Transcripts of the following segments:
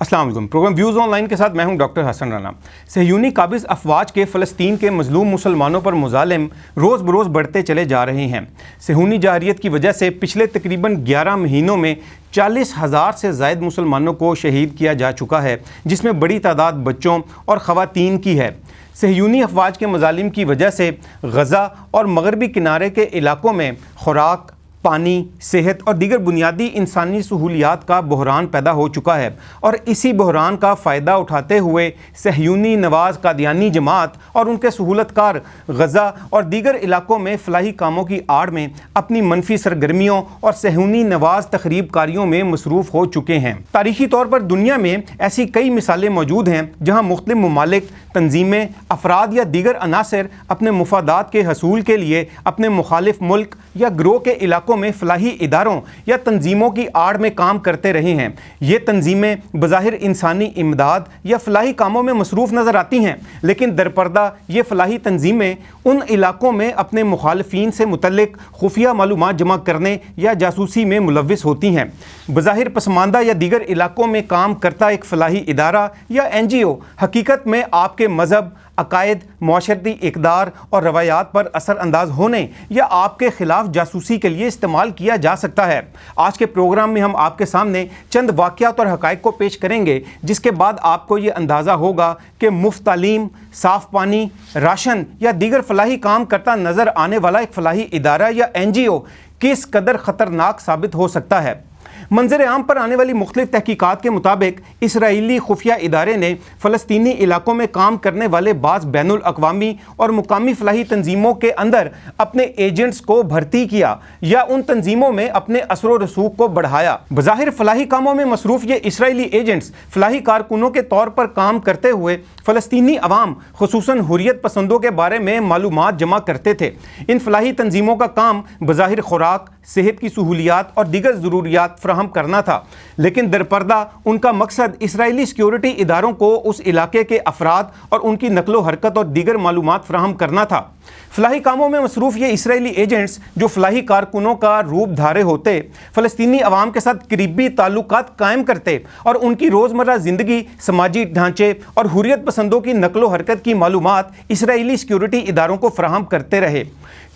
السلام علیکم۔ Programme views on line کے ساتھ میں ہوں ڈاکٹر حسن رانا۔ صہیونی قابض افواج کے فلسطین کے مظلوم مسلمانوں پر مظالم روز بروز بڑھتے چلے جا رہے ہیں۔ صہیونی جارحیت کی وجہ سے پچھلے تقریباً 11 مہینوں میں 40,000 سے زائد مسلمانوں کو شہید کیا جا چکا ہے، جس میں بڑی تعداد بچوں اور خواتین کی ہے۔ صہیونی افواج کے مظالم کی وجہ سے غزہ اور مغربی کنارے کے علاقوں میں خوراک، پانی، صحت اور دیگر بنیادی انسانی سہولیات کا بحران پیدا ہو چکا ہے، اور اسی بحران کا فائدہ اٹھاتے ہوئے صہیونی نواز قادیانی جماعت اور ان کے سہولت کار غزہ اور دیگر علاقوں میں فلاحی کاموں کی آڑ میں اپنی منفی سرگرمیوں اور صہیونی نواز تخریب کاریوں میں مصروف ہو چکے ہیں۔ تاریخی طور پر دنیا میں ایسی کئی مثالیں موجود ہیں جہاں مختلف ممالک، تنظیمیں، افراد یا دیگر عناصر اپنے مفادات کے حصول کے لیے اپنے مخالف ملک یا گروہ کے علاقوں میں فلاحی اداروں یا تنظیموں کی آڑ میں کام کرتے رہے ہیں۔ یہ تنظیمیں بظاہر انسانی امداد یا فلاحی کاموں میں مصروف نظر آتی ہیں، لیکن درپردہ یہ فلاحی تنظیمیں ان علاقوں میں اپنے مخالفین سے متعلق خفیہ معلومات جمع کرنے یا جاسوسی میں ملوث ہوتی ہیں۔ بظاہر پسماندہ یا دیگر علاقوں میں کام کرتا ایک فلاحی ادارہ یا NGO حقیقت میں آپ کے مذہب، عقائد، معاشرتی اقدار اور روایات پر اثر انداز ہونے یا آپ کے خلاف جاسوسی کے لیے استعمال کیا جا سکتا ہے۔ آج کے پروگرام میں ہم آپ کے سامنے چند واقعات اور حقائق کو پیش کریں گے، جس کے بعد آپ کو یہ اندازہ ہوگا کہ مفت تعلیم، صاف پانی، راشن یا دیگر فلاحی کام کرتا نظر آنے والا ایک فلاحی ادارہ یا NGO کس قدر خطرناک ثابت ہو سکتا ہے۔ منظر عام پر آنے والی مختلف تحقیقات کے مطابق اسرائیلی خفیہ ادارے نے فلسطینی علاقوں میں کام کرنے والے بعض بین الاقوامی اور مقامی فلاحی تنظیموں کے اندر اپنے ایجنٹس کو بھرتی کیا یا ان تنظیموں میں اپنے اثر و رسوخ کو بڑھایا۔ بظاہر فلاحی کاموں میں مصروف یہ اسرائیلی ایجنٹس فلاحی کارکنوں کے طور پر کام کرتے ہوئے فلسطینی عوام، خصوصاً حریت پسندوں کے بارے میں معلومات جمع کرتے تھے۔ ان فلاحی تنظیموں کا کام بظاہر خوراک، صحت کی سہولیات اور دیگر ضروریات فراہم کرنا تھا، لیکن درپردہ ان کا مقصد اسرائیلی سیکیورٹی اداروں کو اس علاقے کے افراد اور ان کی نقل و حرکت اور دیگر معلومات فراہم کرنا تھا۔ فلاحی کاموں میں مصروف یہ اسرائیلی ایجنٹس جو فلاحی کارکنوں کا روپ دھارے ہوتے، فلسطینی عوام کے ساتھ قریبی تعلقات قائم کرتے اور ان کی روزمرہ زندگی، سماجی ڈھانچے اور حریت پسندوں کی نقل و حرکت کی معلومات اسرائیلی سیکیورٹی اداروں کو فراہم کرتے رہے۔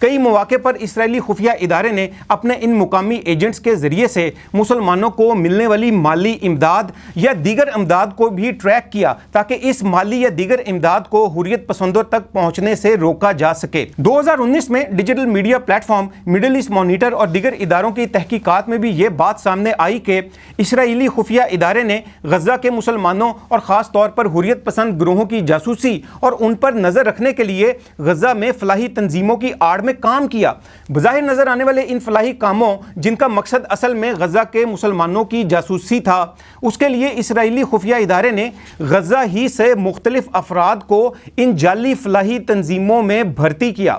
کئی مواقع پر اسرائیلی خفیہ ادارے نے اپنے ان مقامی ایجنٹس کے ذریعے سے مسلمانوں کو ملنے والی مالی امداد یا دیگر امداد کو بھی ٹریک کیا تاکہ اس مالی یا دیگر امداد کو حریت پسندوں تک پہنچنے سے روکا جا سکے۔ 2019 میں digital media platform Middle East Monitor اور دیگر اداروں کی تحقیقات میں بھی یہ بات سامنے آئی کہ اسرائیلی خفیہ ادارے نے غزہ کے مسلمانوں اور خاص طور پر حریت پسند گروہوں کی جاسوسی اور ان پر نظر رکھنے کے لیے غزہ میں فلاحی تنظیموں کی آڑ میں کام کیا۔ بظاہر نظر آنے والے ان فلاحی کاموں، جن کا مقصد اصل میں غزہ کے مسلمانوں کی جاسوسی تھا، اس کے لیے اسرائیلی خفیہ ادارے نے غزہ ہی سے مختلف افراد کو ان جعلی فلاحی تنظیموں میں بھرتی کیا۔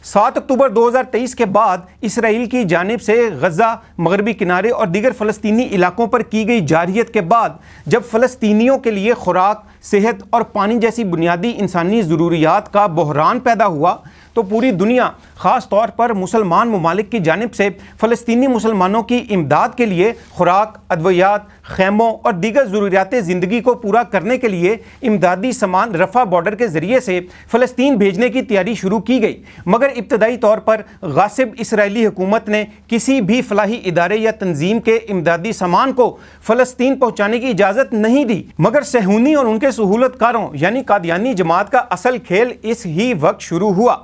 7 اکتوبر 2023 کے بعد اسرائیل کی جانب سے غزہ، مغربی کنارے اور دیگر فلسطینی علاقوں پر کی گئی جارحیت کے بعد جب فلسطینیوں کے لیے خوراک، صحت اور پانی جیسی بنیادی انسانی ضروریات کا بحران پیدا ہوا، تو پوری دنیا، خاص طور پر مسلمان ممالک کی جانب سے فلسطینی مسلمانوں کی امداد کے لیے خوراک، ادویات، خیموں اور دیگر ضروریات زندگی کو پورا کرنے کے لیے امدادی سامان رفح بارڈر کے ذریعے سے فلسطین بھیجنے کی تیاری شروع کی گئی، مگر ابتدائی طور پر غاصب اسرائیلی حکومت نے کسی بھی فلاحی ادارے یا تنظیم کے امدادی سامان کو فلسطین پہنچانے کی اجازت نہیں دی۔ مگر صہیونی اور ان کے سہولت کاروں یعنی قادیانی جماعت کا اصل کھیل اس ہی وقت شروع ہوا۔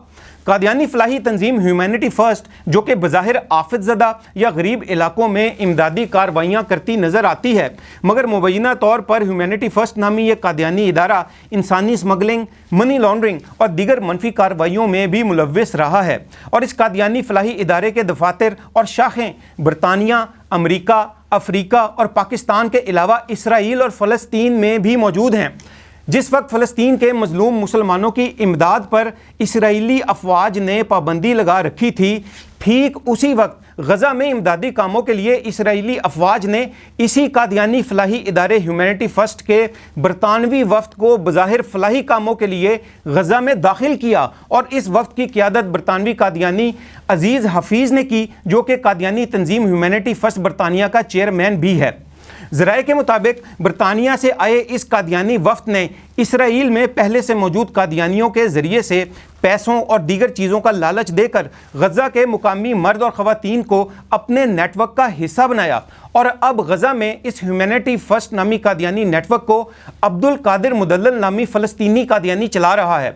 قادیانی فلاحی تنظیم ہیومینٹی فرسٹ، جو کہ بظاہر آفت زدہ یا غریب علاقوں میں امدادی کارروائیاں کرتی نظر آتی ہے، مگر مبینہ طور پر ہیومینٹی فرسٹ نامی یہ قادیانی ادارہ انسانی اسمگلنگ، منی لانڈرنگ اور دیگر منفی کارروائیوں میں بھی ملوث رہا ہے، اور اس قادیانی فلاحی ادارے کے دفاتر اور شاخیں برطانیہ، امریکہ، افریقہ اور پاکستان کے علاوہ اسرائیل اور فلسطین میں بھی موجود ہیں۔ جس وقت فلسطین کے مظلوم مسلمانوں کی امداد پر اسرائیلی افواج نے پابندی لگا رکھی تھی، ٹھیک اسی وقت غزہ میں امدادی کاموں کے لیے اسرائیلی افواج نے اسی قادیانی فلاحی ادارے ہیومینٹی فرسٹ کے برطانوی وفد کو بظاہر فلاحی کاموں کے لیے غزہ میں داخل کیا، اور اس وفد کی قیادت برطانوی قادیانی عزیز حفیظ نے کی، جو کہ قادیانی تنظیم ہیومینٹی فرسٹ برطانیہ کا چیئرمین بھی ہے۔ ذرائع کے مطابق برطانیہ سے آئے اس قادیانی وفد نے اسرائیل میں پہلے سے موجود قادیانیوں کے ذریعے سے پیسوں اور دیگر چیزوں کا لالچ دے کر غزہ کے مقامی مرد اور خواتین کو اپنے نیٹ ورک کا حصہ بنایا، اور اب غزہ میں اس ہیومینٹی فرسٹ نامی قادیانی نیٹ ورک کو عبد القادر مدلل نامی فلسطینی قادیانی چلا رہا ہے۔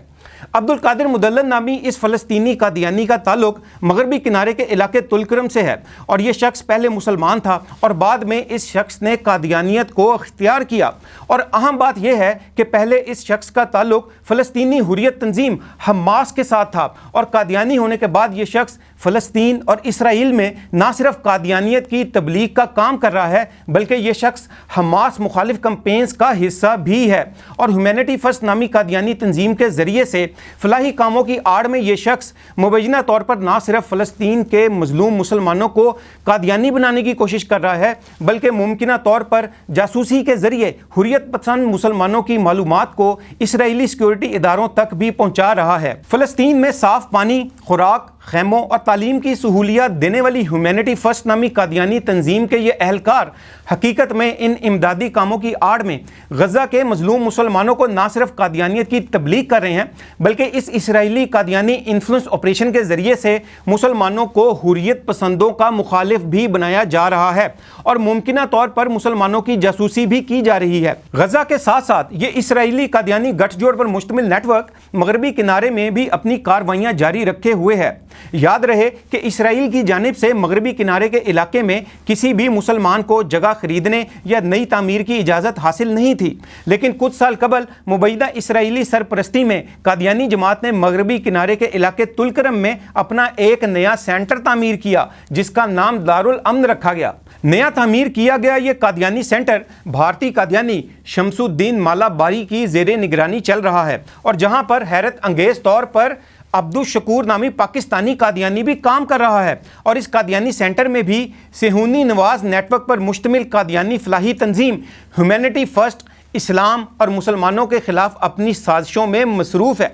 عبد القادر مدلل نامی اس فلسطینی قادیانی کا تعلق مغربی کنارے کے علاقے تلکرم سے ہے، اور یہ شخص پہلے مسلمان تھا اور بعد میں اس شخص نے قادیانیت کو اختیار کیا۔ اور اہم بات یہ ہے کہ پہلے اس شخص کا تعلق فلسطینی حریت تنظیم حماس کے ساتھ تھا، اور قادیانی ہونے کے بعد یہ شخص فلسطین اور اسرائیل میں نہ صرف قادیانیت کی تبلیغ کا کام کر رہا ہے بلکہ یہ شخص حماس مخالف کمپینز کا حصہ بھی ہے، اور ہیومینٹی فرسٹ نامی قادیانی تنظیم کے ذریعے سے فلاحی کاموں کی آڑ میں یہ شخص مبینہ طور پر نہ صرف فلسطین کے مظلوم مسلمانوں کو قادیانی بنانے کی کوشش کر رہا ہے بلکہ ممکنہ طور پر جاسوسی کے ذریعے حریت پسند مسلمانوں کی معلومات کو اسرائیلی سیکورٹی اداروں تک بھی پہنچا رہا ہے۔ فلسطین میں صاف پانی، خوراک، خیموں اور تعلیم کی سہولیات دینے والی ہیومینٹی فرسٹ نامی قادیانی تنظیم کے یہ اہلکار حقیقت میں ان امدادی کاموں کی آڑ میں غزہ کے مظلوم مسلمانوں کو نہ صرف قادیانیت کی تبلیغ کر رہے ہیں بلکہ اس اسرائیلی قادیانی انفلوئنس آپریشن کے ذریعے سے مسلمانوں کو حریت پسندوں کا مخالف بھی بنایا جا رہا ہے اور ممکنہ طور پر مسلمانوں کی جاسوسی بھی کی جا رہی ہے۔ غزہ کے ساتھ ساتھ یہ اسرائیلی قادیانی گٹھ جوڑ پر مشتمل نیٹ ورک مغربی کنارے میں بھی اپنی کارروائیاں جاری رکھے ہوئے ہے۔ یاد رہے کہ اسرائیل کی جانب سے مغربی کنارے کے علاقے میں کسی بھی مسلمان کو جگہ خریدنے یا نئی تعمیر کی اجازت حاصل نہیں تھی، لیکن کچھ سال قبل مبینہ اسرائیلی سرپرستی میں قادیانی جماعت نے مغربی کنارے کے علاقے تلکرم میں اپنا ایک نیا سینٹر تعمیر کیا جس کا نام دارالامن رکھا گیا۔ نیا تعمیر کیا گیا یہ قادیانی سینٹر بھارتی قادیانی شمس الدین مالا باری کی زیر نگرانی چل رہا ہے، اور جہاں پر حیرت انگیز طور پر عبد الشکور نامی پاکستانی قادیانی بھی کام کر رہا ہے، اور اس قادیانی سینٹر میں بھی صہیونی نواز نیٹ ورک پر مشتمل قادیانی فلاحی تنظیم ہیومینٹی فرسٹ اسلام اور مسلمانوں کے خلاف اپنی سازشوں میں مصروف ہے۔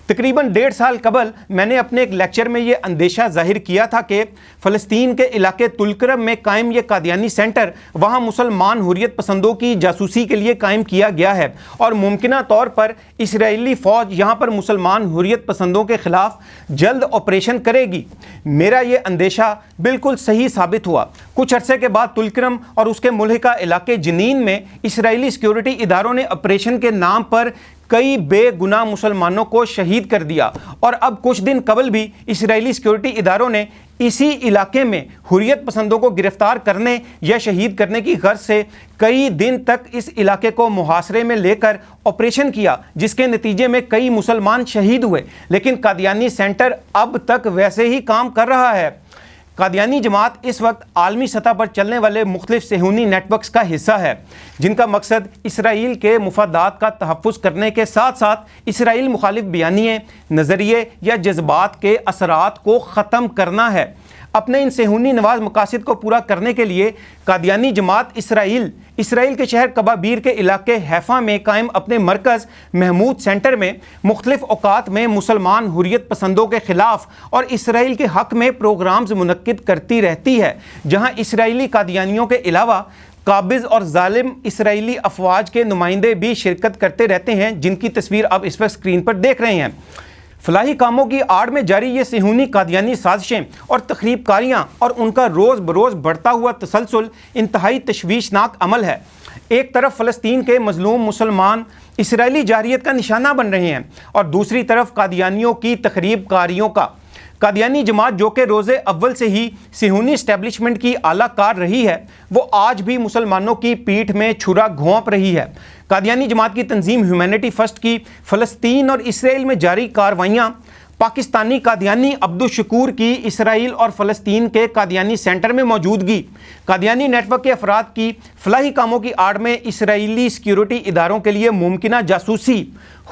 تقریباً 1.5 سال قبل میں نے اپنے ایک لیکچر میں یہ اندیشہ ظاہر کیا تھا کہ فلسطین کے علاقے تلکرم میں قائم یہ قادیانی سینٹر وہاں مسلمان حریت پسندوں کی جاسوسی کے لیے قائم کیا گیا ہے، اور ممکنہ طور پر اسرائیلی فوج یہاں پر مسلمان حریت پسندوں کے خلاف جلد آپریشن کرے گی۔ میرا یہ اندیشہ بالکل صحیح ثابت ہوا۔ کچھ عرصے کے بعد تلکرم اور اس کے ملحقہ علاقے جنین میں اسرائیلی سیکورٹی اداروں نے آپریشن کے نام پر کئی بے گناہ مسلمانوں کو شہید کر دیا، اور اب کچھ دن قبل بھی اسرائیلی سیکورٹی اداروں نے اسی علاقے میں حریت پسندوں کو گرفتار کرنے یا شہید کرنے کی غرض سے کئی دن تک اس علاقے کو محاصرے میں لے کر آپریشن کیا، جس کے نتیجے میں کئی مسلمان شہید ہوئے، لیکن قادیانی سینٹر اب تک ویسے ہی کام کر رہا ہے۔ قادیانی جماعت اس وقت عالمی سطح پر چلنے والے مختلف صہیونی نیٹ ورکس کا حصہ ہے جن کا مقصد اسرائیل کے مفادات کا تحفظ کرنے کے ساتھ ساتھ اسرائیل مخالف بیانیے، نظریے یا جذبات کے اثرات کو ختم کرنا ہے۔ اپنے ان صہیونی نواز مقاصد کو پورا کرنے کے لیے قادیانی جماعت اسرائیل کے شہر کبابیر کے علاقے حیفا میں قائم اپنے مرکز محمود سینٹر میں مختلف اوقات میں مسلمان حریت پسندوں کے خلاف اور اسرائیل کے حق میں پروگرامز منعقد کرتی رہتی ہے، جہاں اسرائیلی قادیانیوں کے علاوہ قابض اور ظالم اسرائیلی افواج کے نمائندے بھی شرکت کرتے رہتے ہیں، جن کی تصویر آپ اس وقت اسکرین پر دیکھ رہے ہیں۔ فلاحی کاموں کی آڑ میں جاری یہ صہیونی قادیانی سازشیں اور تخریب کاریاں اور ان کا روز بروز بڑھتا ہوا تسلسل انتہائی تشویشناک عمل ہے۔ ایک طرف فلسطین کے مظلوم مسلمان اسرائیلی جارحیت کا نشانہ بن رہے ہیں، اور دوسری طرف قادیانیوں کی تخریب کاریوں کا۔ قادیانی جماعت جو کہ روز اول سے ہی صہیونی اسٹیبلشمنٹ کی اعلیٰ کار رہی ہے، وہ آج بھی مسلمانوں کی پیٹھ میں چھرا گھونپ رہی ہے۔ قادیانی جماعت کی تنظیم ہیومینٹی فرسٹ کی فلسطین اور اسرائیل میں جاری کارروائیاں، پاکستانی قادیانی عبد الشکور کی اسرائیل اور فلسطین کے قادیانی سینٹر میں موجودگی، قادیانی نیٹ ورک کے افراد کی فلاحی کاموں کی آڑ میں اسرائیلی سیکیورٹی اداروں کے لیے ممکنہ جاسوسی،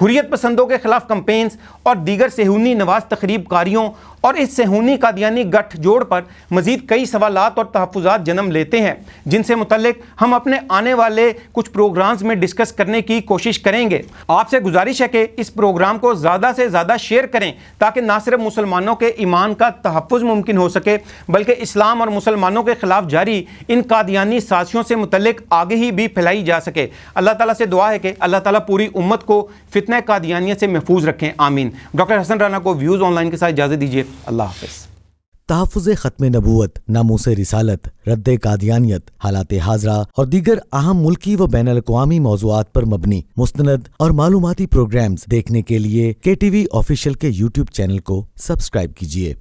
حریت پسندوں کے خلاف کمپینز اور دیگر صہیونی نواز تخریب کاریوں اور اس صہیونی قادیانی گٹھ جوڑ پر مزید کئی سوالات اور تحفظات جنم لیتے ہیں، جن سے متعلق ہم اپنے آنے والے کچھ پروگرامز میں ڈسکس کرنے کی کوشش کریں گے۔ آپ سے گزارش ہے کہ اس پروگرام کو زیادہ سے زیادہ شیئر کریں تاکہ نہ صرف مسلمانوں کے ایمان کا تحفظ ممکن ہو سکے بلکہ اسلام اور مسلمانوں کے خلاف جاری ان قادیانی سازشوں سے متعلق آگے ہی بھی پھیلائی جا سکے۔ اللہ تعالیٰ سے دعا ہے کہ اللہ تعالیٰ پوری امت کو فتنہ قادیانیت سے محفوظ رکھیں، آمین۔ ڈاکٹر حسن رانا کو ویوز آن لائن کے ساتھ اجازت دیجیے، اللہ حافظ۔ تحفظ ختم نبوت، ناموس رسالت، رد قادیانیت، حالات حاضرہ اور دیگر اہم ملکی و بین الاقوامی موضوعات پر مبنی مستند اور معلوماتی پروگرامز دیکھنے کے لیے KTV آفیشیل کے YouTube چینل کو سبسکرائب کیجیے۔